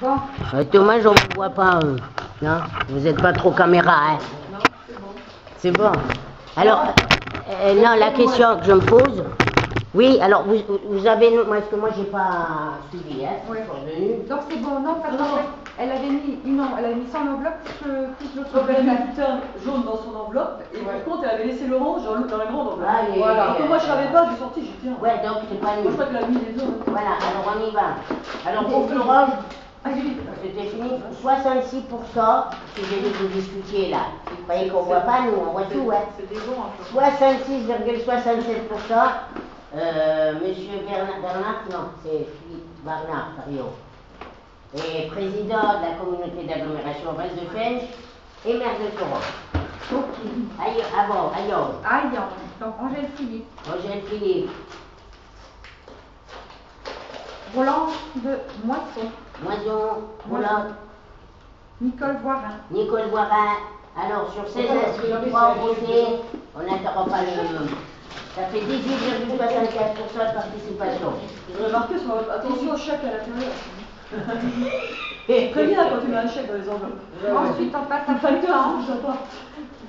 Bon. Thomas, je ne vous vois pas. Non, vous n'êtes pas trop caméra. Hein. Non, c'est bon. C'est bon. Alors, non, la question que je me pose. Oui, alors vous avez. Parce que moi, j'ai pas suivi. Hein, oui. Donc c'est bon, non, parce qu'elle avait mis elle avait mis ça en enveloppe plus l'autre. Donc elle a mis le bulletin jaune dans son enveloppe et par contre elle avait laissé l'orange dans la grande enveloppe. Ah, voilà. Alors que moi je savais pas, j'ai sorti, j'ai dit. Ouais, donc c'est pas nous. Moi je crois qu'elle a mis les deux. Voilà, alors on y va. Alors pour Florence, c'était fini. 66%, si je vais vous discuter là. Vous croyez qu'on voit pas, nous, on voit tout, ouais. C'est des bons, hein. 66,67%. Monsieur Bernard, non, c'est Philippe Bernard Fario. Et président de la communauté d'agglomération Val de Fench et maire de Toron. Aïe, donc Angèle Philippe. Angèle Philippe. Roland de Moisson. Roland. Nicole Voirin. Nicole Voirin. Alors, sur 16 inscrits, 3 votés, on n'interrompt pas le. Ça fait 18,64% de participation. Vous remarquez, attention au chèque à l'intérieur. Très bien quand tu mets un chèque dans les enveloppes. Ensuite, on passe à Newton.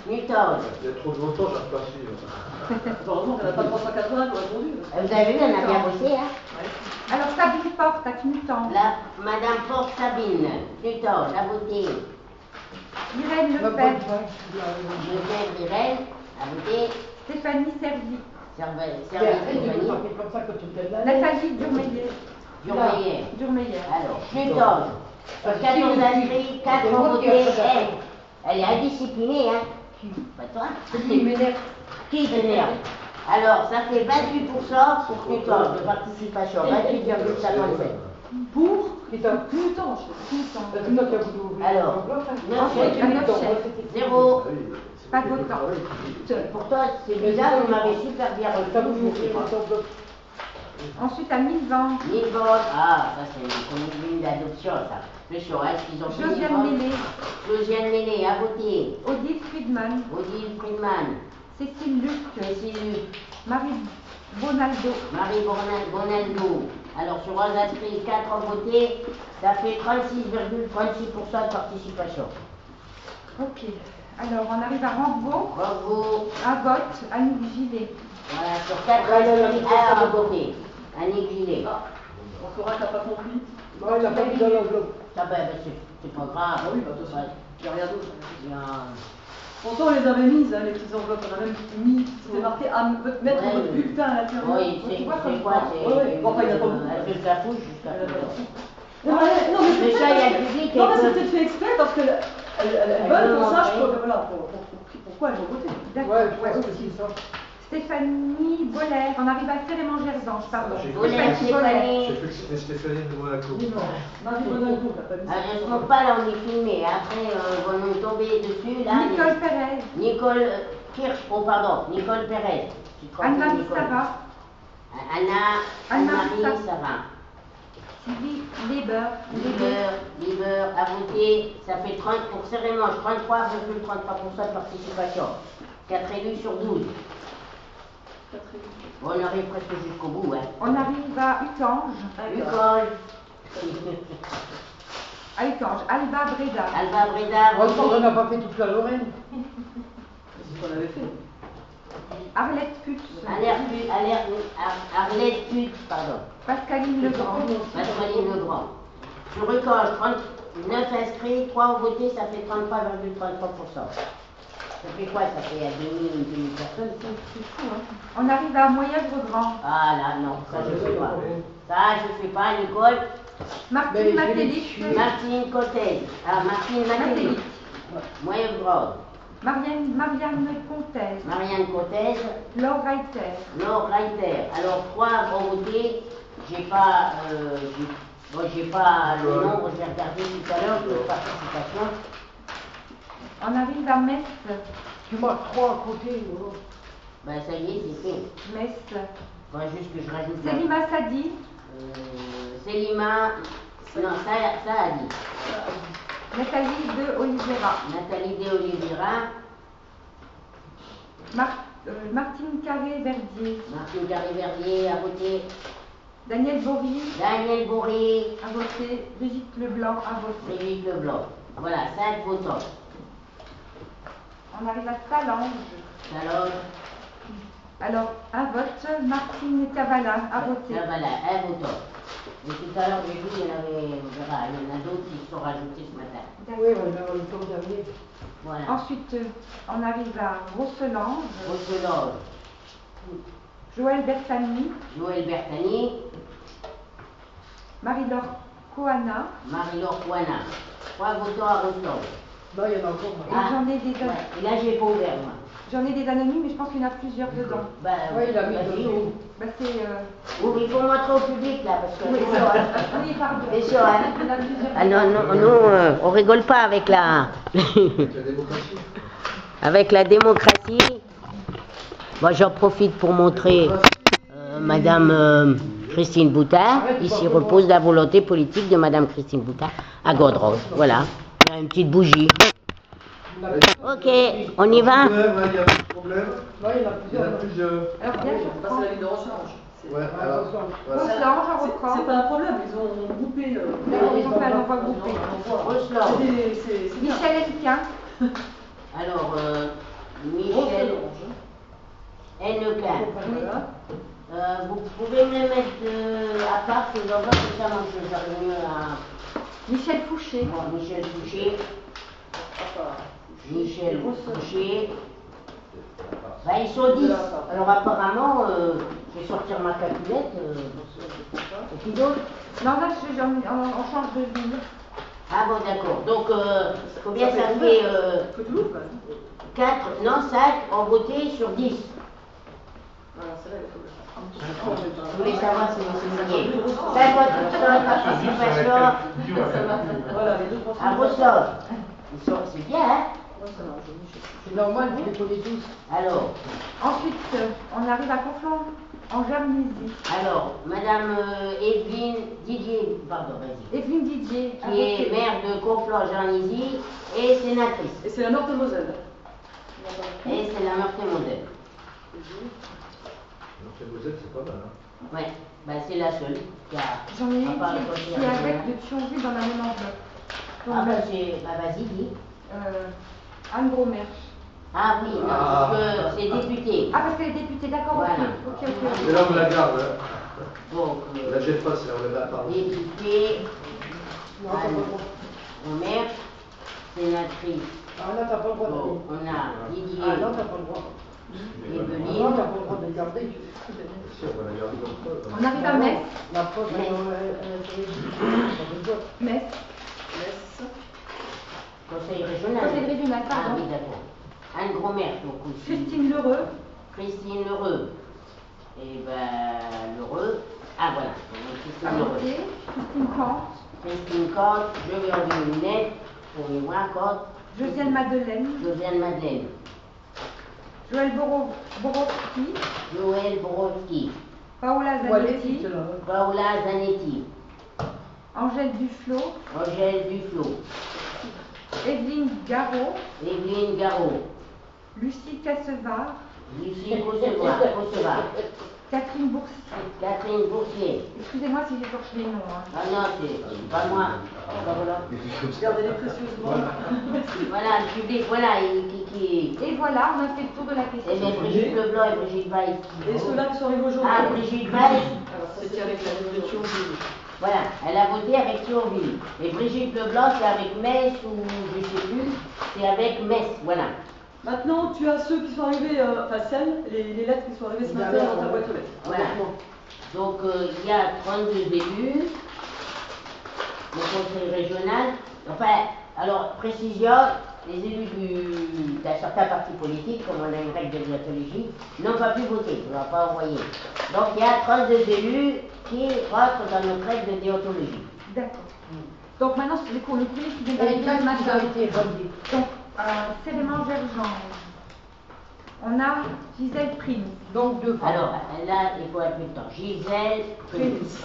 Newton. Il y a trop de votants, j'arrive pas à suivre. Heureusement qu'elle n'a pas 380 qui ont répondu. Vous avez vu, elle a bien bossé, hein. Alors, Sabine Porte à Newton. Madame Porte Sabine, Newton, la beauté. Irène Lepelle. Irène, la beauté. Stéphanie Servi. Stéphanie. Nathalie Durmeyer. Alors, Newton. Sur 14 inscrits, 4 votés. Elle est indisciplinée, hein. Pas toi. Qui m'énerve. Alors, ça fait 28% pour Newton de participation, 28,57. Pour Newton, Alors, 0. Pas de votant. Pour toi, c'est bizarre, vous m'avez super bien reçu. Ensuite, à Milvan. Ah, ça c'est une commune d'adoption, ça. Le choix, est-ce qu'ils ont Josiane Mélé, à voter. Odile Friedman. Cécile Luc. Marie Bonaldo. Alors, sur 11 inscrits, 4 votés, ça fait 36,36% de participation. Ok. Alors, on arrive à Rambo. À vote, Annick Gillet. Voilà, sur 4 inscrits, 1 voté. Annick Gillet. On saura qu'elle n'a pas compris. Non, il n'a pas mis dans l'enveloppe. Ça, c'est pas grave. Ah oui, bah, de toute façon, il n'y a rien d'autre. Pourtant, on les avait mises, hein, les petites enveloppes. On a même mis, c'était marqué à mettre votre bulletin à l'intérieur. Oui, c'est quoi? Enfin, il n'y a pas beaucoup. Elle se la fout jusqu'à non, mais ça, il y a le public. Non, mais c'est peut-être fait exprès parce qu'elles veulent qu'on sache pourquoi elles vont voter. D'accord, ouais, aussi. Stéphanie Boller, on arrive à Clément-Gersange, pardon. Stéphanie. J'ai cru que c'était Stéphanie de Monaco. Marie Monaco, t'as pas mis ça. Je ne trouve pas là, on est filmé. Après, on va nous tomber dessus. Là, Nicole Pérez. Nicole Pérez. Anne-Marie Sarah. Anne-Marie Sarah. Sylvie Lieber, à voter, ça fait 30 pour Sérémange, 33,33% de participation. 4 élus sur 12. On arrive presque jusqu'au bout, hein. On arrive à Utange. À Utange, Alba Breda. On n'a pas fait toute la Lorraine. C'est ce qu'on avait fait. Arlette Putz. Arlette Putz, pardon. Pascaline Legrand. Sur Utange, 39 inscrits, 3 ont voté, ça fait 33,33%. Ça fait quoi? Ça fait 2000 personnes, c'est fou, hein. On arrive à Moyèvre-Grand. Ah là, non, ça je ne fais pas. Ça je fais pas, Nicole. Martine Matélich. Martine Cottez. Martine Matélich. Moyèvre-Grand. Marianne Cottez. Laure Reiter. Alors 3 ont voté. J'ai pas le nombre, je vais regarder tout à l'heure de participation. On arrive à Metz. Tu marques 3 à côté. Ben ça y est, c'est fait. Metz. Faut juste que je rajoute. Selima Sadi. Non, ça a dit. Nathalie de Oliveira. Martine Carré-Verdier. Martine Carré-Verdier a voté. Daniel Bory. Daniel Bory a voté. Brigitte Leblanc a voté. Brigitte Leblanc. Voilà, 5 votants. On arrive à Talange. Talange. Alors, un vote. Martine Cavalla a voté. Cavalla, un votant. Et tout à l'heure, j'ai vu, il y en avait, on verra, il y en a d'autres qui se sont rajoutés ce matin. Oui, on a le temps dernier. Voilà. Ensuite, on arrive à Rosselange. Rosselange. Joël Bertani. Joël Bertani. Marie-Laure Coana. Marie-Laure Coana. 3 votants à Rosselange. Non, il y en a encore. Et j'en ai des Ouais. Et là, j'ai pas ouvert, moi. J'en ai des anonymes, mais je pense qu'il y en a plusieurs dedans. Bah, Oui, il a mis vas-y, deux. ouvre. Bah, c'est. Ouvre, il faut montrer au public, là, parce que... Oui, c'est sûr, hein. oui, pardon. C'est sûr, hein. Il y en a plusieurs. Ah non, non, nous, on rigole pas avec la... La démocratie. avec la démocratie. Moi, j'en profite pour montrer Madame Christine Boutard. Ici repose la volonté politique de Madame Christine Boutard à Godrose. Voilà, il y a une petite bougie. Ok, on y va? Il y a plus de problème. Oui, il y en a Il y en a plusieurs. plusieurs. Alors, bien, je Bah, reprends. c'est la ville de Rechange. Ouais, alors, voilà. Rosselange, on C'est reprend. pas un problème, ils ont groupé. Ils ont fait un envoi groupé. Rosselange. C'est bien. Michel Hennequin. Alors, Michel Hennequin. Voilà. Vous pouvez me les mettre à part, que j'envoie comme ça, moi, j'arrive mieux à... Michel Fouché. Bon, Michel Fouché. Michel Fouché. Ben, ils sont 10. Alors apparemment, je vais sortir ma calculette. Et qui d'autre? Non, là, on change de ville. Ah bon, d'accord. Donc, combien ça fait Que tout le monde, 4, non, 5 ont voté sur 10. voilà, c'est là, il faut le faire. Je voulais savoir si vous signiez. 50% de participation Voilà, les deux à Rosselange. C'est bien, hein? C'est normal, vous les connaissez tous. Alors, Ensuite, on arrive à Conflans, en Jarnisy. alors, Madame Evelyne Didier, pardon, vas-y, Evelyne Didier a qui est voté. maire de Conflans-Jarnisy et sénatrice. Et c'est la Meurthe-et-Moselle. Et c'est la Meurthe-et-Moselle. Donc, c'est Moselle, c'est pas mal. Hein. Ouais, bah, c'est la seule qui a... J'en ai à une part le qui conseiller est avec régional. de Thionville dans la même enveloppe. Donc, Ah bah, vas-y, dis. Anne Bromerche. Ah oui, non, Ah. parce que c'est député. Ah, parce qu'elle est députée, d'accord, Voilà. ok. C'est là où on la garde. Hein. Donc, On la jette pas, c'est là où on la garde. député, Non, t'as pas le droit. maire, sénatrice. Ah, là, t'as pas le droit Bon, de on a Didier, Ah, non, t'as pas le droit. Evelyne, Non, t'as pas le droit de les garder. Si, on va la garder comme preuve. On arrive à Metz. La preuve, Metz. Metz. conseil régional. Conseil régional, Ah pardon. oui, d'accord. Anne Grosmaire, donc aussi. Christine Lheureux. Christine Lheureux. Et ben, Lheureux. Ah voilà, donc, A Christine Lheureux. voté. Christine Kant. Christine Cotte, je vais enlever une lunette pour les voir, Cotte. Josiane Madeleine. Josiane Madeleine. Joël Borowski. Joël Borowski. Paola Zanetti. Paola Zanetti. Angèle Duflo. Angèle Duflo. Evelyne Garot. Evelyne Garot. Lucie Cassevar. Lucie Cossevar. Catherine Boursier. Catherine Boursier. Excusez-moi si j'écorche les noms. Hein. Ah non, c'est pas moi. Gardez-les précieusement. Voilà, le public, voilà, qui... Et voilà, on a fait le tour de la Eh question. bien, Brigitte Leblanc et Brigitte Weiss. Et ceux-là qui sont arrivés aujourd'hui. Ah, Brigitte Weiss, C'était avec la ville de Thionville. voilà, elle a voté avec Thionville. Et Brigitte Leblanc, c'est avec Metz ou je ne sais plus, c'est avec Metz, voilà. Maintenant, tu as ceux qui sont arrivés, enfin celles, les lettres qui sont arrivées ce matin dans ta boîte aux lettres. Voilà. Donc, il y a 32 élus, le conseil régional. Enfin, alors, précision, les élus d'un certain parti politique, comme on a une règle de déontologie, n'ont pas pu voter, on ne l'a pas envoyé. Donc, il y a 32 élus qui rentrent dans notre règle de déontologie. D'accord. Donc maintenant, c'est le premier qui vient Et d'arriver là, ce qui a matin. été validé. Donc, Célément Gergange. On a Gisèle Prime. Donc, deux femmes. Alors, là, il faut un peu de temps. Gisèle,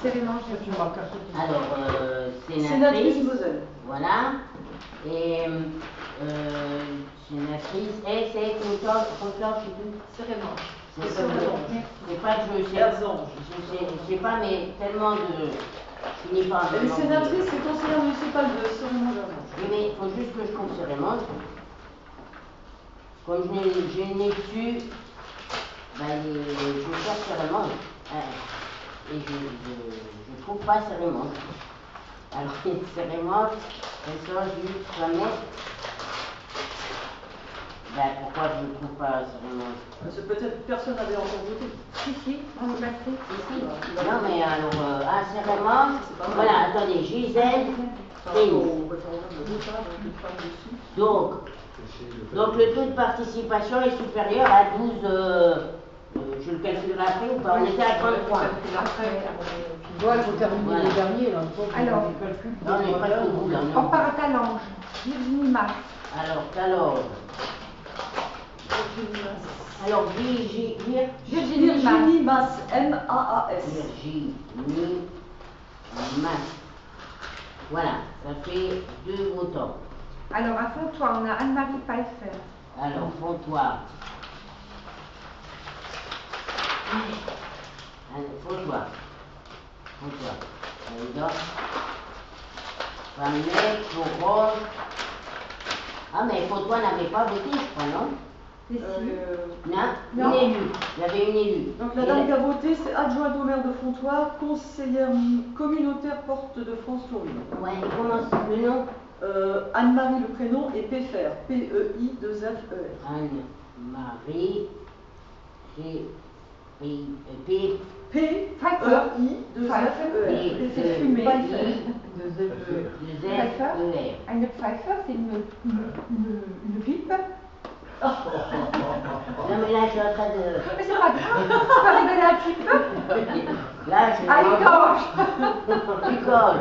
Célément Tu Gergange. m'as cassé tout. alors, Sénatrice sénatrice, Moselle. voilà. Et sénatrice, et c'est Concorde, je sais plus. Cérémonie. C'est pas que je sais. Je sais pas, mais tellement de. Je finis pas. Elle est sénatrice et conseillère municipale de Cérémonie. Oui, mais il faut juste que je compte Cérémonie. Comme je n'ai su, ben, je cherche Cérémonie. Et je trouve pas Cérémonie. Alors, Cérémonie, elle sort juste jamais. Ben, pourquoi je ne trouve pas Cérémonie? Parce que peut-être personne n'avait encore voté. Si, on est passé. Si. Non, mais alors, Cérémonie, voilà, attendez, Gisèle, donc le taux de participation est supérieur à 12, je le calculerai après ou pas, on était à 33. Il faut terminer les derniers, là. Alors, Non, on n'est pas au bout, là. on part à Talange, Virginie Mas. Alors, Virginie Mas, M-A-A-S. Virginie Mas. Voilà, ça fait 2 votants. Alors, à Fontoir, on a Anne-Marie Pfeiffer. Alors, Fontoir. Ah, mais Fontoir n'avait pas voté, je crois, non? Non, une élue. Il y avait une élue. Donc la dame qui a voté, c'est adjointe au maire de Fontoir, conseillère communautaire Porte de France-Tourine. Ouais, comment c'est le nom? Anne-Marie le prénom et Pfeiffer, P-E-I-2-F-E-R. Anne-Marie, P-E-I-2-F-E-R. C'est fumé. Anne Anne Pfeiffer, c'est une pipe. Non, mais là, je suis en train de. Mais c'est pas grave, tu vas rigoler un petit peu. Là, je. Ah, il gorge.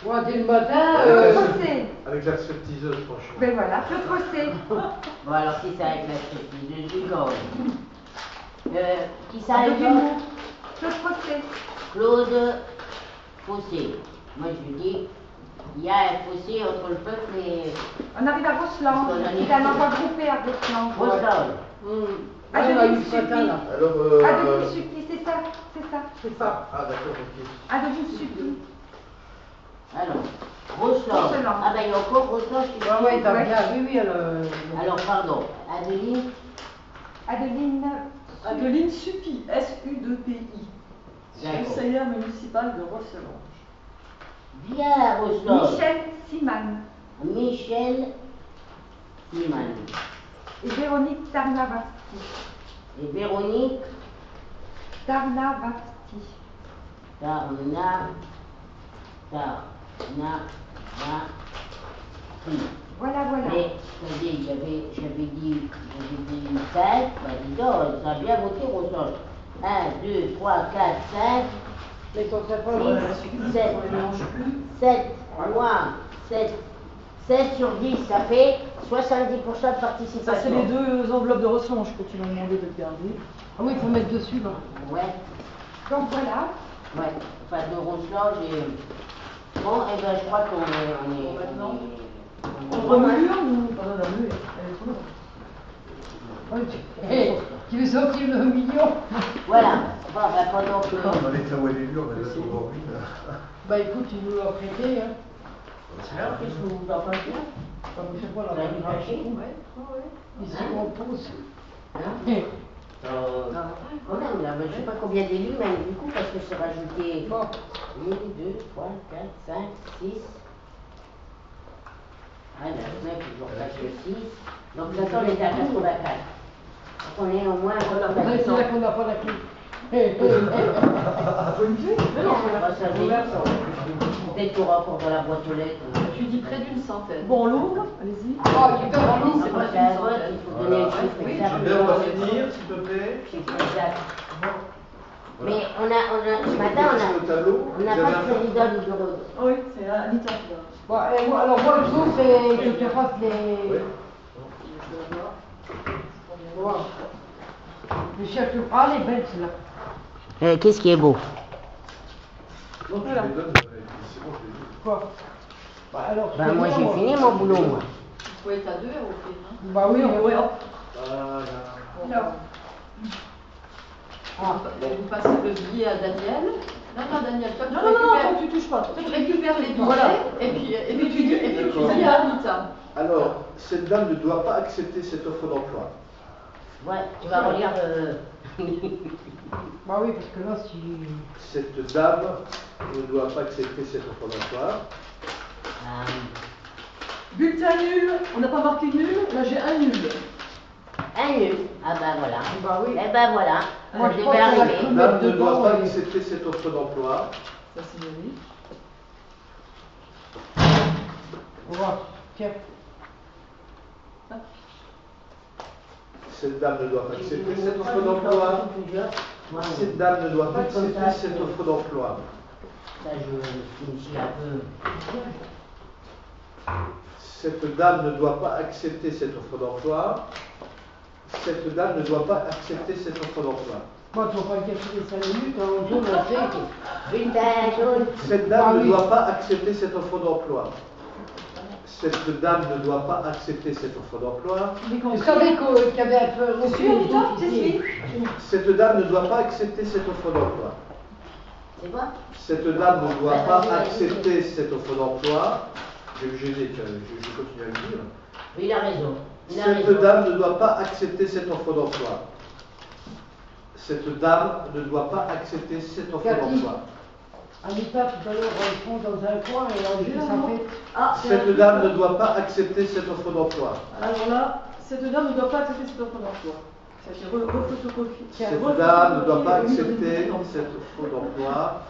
Moi, dès le matin. Le procès. Avec la stripteaseuse, franchement. Ben voilà, le procès. Bon, alors, qui ça avec la stripteaseuse du gorge? Qui ça Avec avec du mot. Le procès. Claude Fossé. Moi, je lui dis, il y a un fossé entre le peuple et. On arrive à Rosland. C'est un endroit groupé à Rosland. Rosland. Adeline Suppi. Alors, Adeline Suppi, c'est ça. c'est ça. Ah, d'accord, ok. Adeline Suppi. Alors, Rosland. Ah, ben, il y a encore Rosland. Ouais, t'as bien. Oui, Alors, pardon. Adeline. Adeline Suppi, S-U-2-P-I. Conseillère municipale de Rosselange. Bien, Rosland. Michel Siman. Et Véronique Tarnavasti. Voilà. Mais, j'avais dit 5, bah dis donc, ça a bien voté, Rosland. 1, 2, 3, 4, 5, mais quand ça passe, 7 sur 10, ça fait 70% de participation. Ça, c'est les 2 enveloppes de Rosselange que tu m'as demandé de garder. Ah oui, il faut mettre dessus, là. Ouais. Donc voilà. Ouais, enfin de Rosselange et. Bon, et ben je crois qu'on est. Maintenant. On Remue ou pas la mue, elle est trop longue. Tu veux sortir le million? Voilà. Bon, ben pendant que. On va les faire où elle est dure, mais là, c'est encore une. Bah écoute, tu nous l'as prêté, hein. Alors, qu'est-ce que vous en pensez? Je sais pas, Vous avez là, caché? ici, on pousse. Quand même, là, je ne sais pas combien d'élus, mais du coup, parce que c'est rajouté 1, 2, 3, 4, 5, 6. Ah, 9, toujours pas que 6. Donc, maintenant, on est à 84. Donc, on est au moins à 84. C'est là qu'on n'a pas la clé. Peut-être qu'on aura encore dans la boîte aux lettres. Tu dis près d'une centaine. Bon, l'ombre, allez-y. Ah, tu t'en C'est pas un vote, il faut donner un chiffre exact. Gilbert, on va finir, s'il te plaît. Chiffre exact. Mais ce matin, on n'a pas de président du bureau. Oui, c'est Anita qui va. Bon, alors moi, le truc, c'est que tu fasses les. Oui. Voilà. Les chefs de parle, les belles, là. Qu'est-ce qui est beau? Non, tu les donnes, c'est bon, je les ai. Quoi? Bah, alors, Ben moi j'ai fini mon boulot, moi. Il faut être à deux, au fait. Hein. Bah oui, ouais, hop. Voilà. Alors, Vous passez le billet à Daniel. Non, Daniel, toi, non, non, tu touches pas. tu récupères les billets, Voilà. et puis tu dis à Anita. Alors, cette dame ne doit pas accepter cette offre d'emploi. Ouais, tu vas relire Bah oui, parce que là, si... Cette dame ne doit pas accepter cette offre d'emploi. Bulletin nul, on n'a pas marqué nul, là j'ai un nul. Un nul. Ah ben voilà. Bah oui. Eh ben voilà. Moi, Ça je devait pense qu'on a arriver. cru- Cette dame ne dedans, doit pas oui. accepter cette offre d'emploi. Ça c'est joli. On va voir. Tiens. Cette dame ne doit pas accepter cette offre d'emploi. Cette dame ne doit pas accepter cette offre d'emploi. Ça, je me suis un peu... Cette dame ne doit pas accepter cette offre d'emploi. Cette dame ne doit pas accepter cette offre d'emploi. Moi, tu vas pas calculer 5 minutes, hein, on tourne, on sait que... Bulletin jaune. Cette dame Ah ne oui. doit pas accepter cette offre d'emploi. Cette dame ne doit pas accepter cette offre d'emploi. Vous savez qu'il y avait un peu... je suis, Anita, je suis. Cette dame ne doit pas accepter cette offre d'emploi. C'est quoi? Cette dame ne doit pas accepter cette offre d'emploi. Je vais me gêner, je continue à le dire. Oui, il a raison. Il a Cette raison. dame ne doit pas accepter cette offre d'emploi. Cette dame ne doit pas accepter cette offre Cathy. d'emploi. Anita, tout à l'heure, elle fond dans un coin et elle dit ça fait... Ah, Cette dame ne doit pas accepter cette offre d'emploi. Alors là, cette dame ne doit pas accepter cette offre d'emploi. Ça a été rephotographié. Cette dame ne doit pas accepter cette offre d'emploi.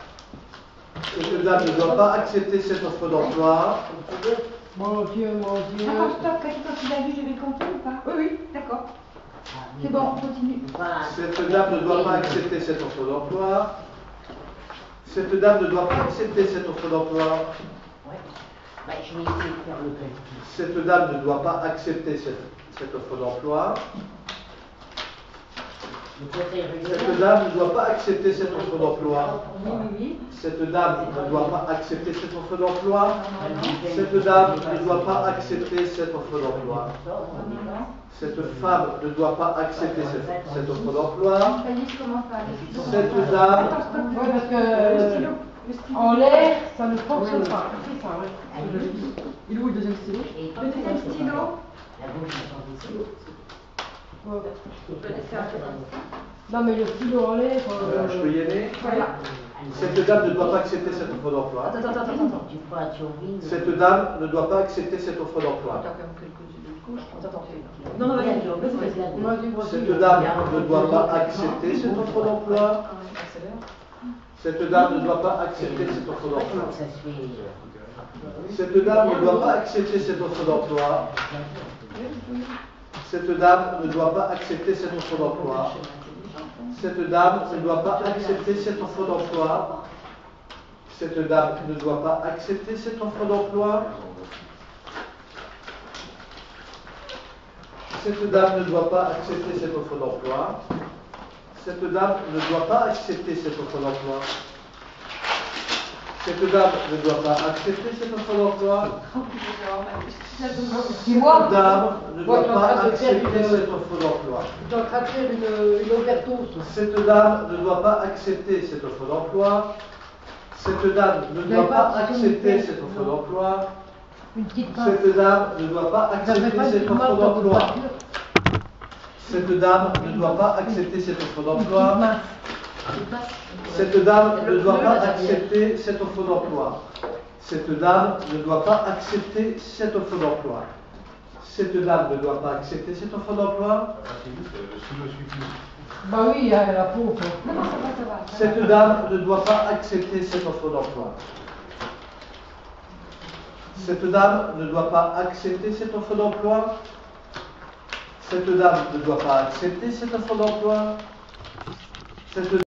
Cette dame ne doit pas accepter cette offre d'emploi. Mon Dieu, mon Dieu... Attends, stop, quand tu l'as vu, je vais compter ou pas? Oui, oui. D'accord. C'est bon, on continue. Voilà. Cette dame ne doit pas accepter cette offre d'emploi. Cette dame ne doit pas accepter cette offre d'emploi. Ouais. Bah, je vais essayer de faire le calcul. Cette dame ne doit pas accepter cette offre d'emploi. Le côté Cette rural. dame ne doit pas accepter cette offre d'emploi. Oui, oui. Cette dame ne doit pas accepter cette offre d'emploi. Cette dame ne doit pas accepter cette offre d'emploi. Cette femme ne doit pas accepter cette offre d'emploi. Ça y est, je commence à aller. Cette dame, Attends, stop. Ouais, parce Le stylo. que... Le stylo. En l'air, ça ne fonctionne pas. C'est ça, ouais. Il est où le deuxième stylo? Et Le deuxième stylo. La gauche, il change de stylo. Ouais. Je peux laisser un peu comme ça. Non, mais le stylo en l'air... je peux y aller. Voilà. Cette dame ne doit pas accepter cette offre d'emploi. Attends. Tu crois sur Win. Cette dame ne doit pas accepter cette offre d'emploi. Attends, quand même quelques couches. Attends. Non, vas-y. Moi, dis, voici. Cette dame ne doit pas accepter cette offre d'emploi. Cette dame ne doit pas accepter cette offre Comment d'emploi. ça se fait Cette dame ne doit pas accepter cette offre d'emploi. Cette dame ne doit pas accepter cette offre d'emploi. Cette dame ne doit pas accepter cette offre d'emploi. Cette dame ne doit pas accepter cette offre d'emploi. Cette dame ne doit pas accepter cette offre d'emploi. Cette dame ne doit pas accepter cette offre d'emploi. Cette dame ne doit pas accepter cette offre d'emploi. Dis-moi, Cette dame ne doit Moi, je suis en pas train de faire accepter une- cette offre d'emploi. je suis en train de faire une overdose. Cette dame ne doit pas accepter cette offre d'emploi. Cette dame ne Vous doit n'avez pas pas accepter une- cette offre d'emploi. Une petite main. Cette dame ne doit pas Vous n'avez accepter pas cette une offre main dans votre d'emploi. voiture? Cette dame ne doit pas accepter cette offre Une d'emploi. petite main. Cette dame ne doit pas accepter cette offre d'emploi. Cette dame ne doit pas accepter cette offre d'emploi. Cette dame ne doit pas accepter cette offre d'emploi. Bah oui, la pauvre. Non, non, ça va. Cette dame ne doit pas accepter cette offre d'emploi. Cette dame ne doit pas accepter cette offre d'emploi. Cette dame ne doit pas accepter cette offre d'emploi. Cette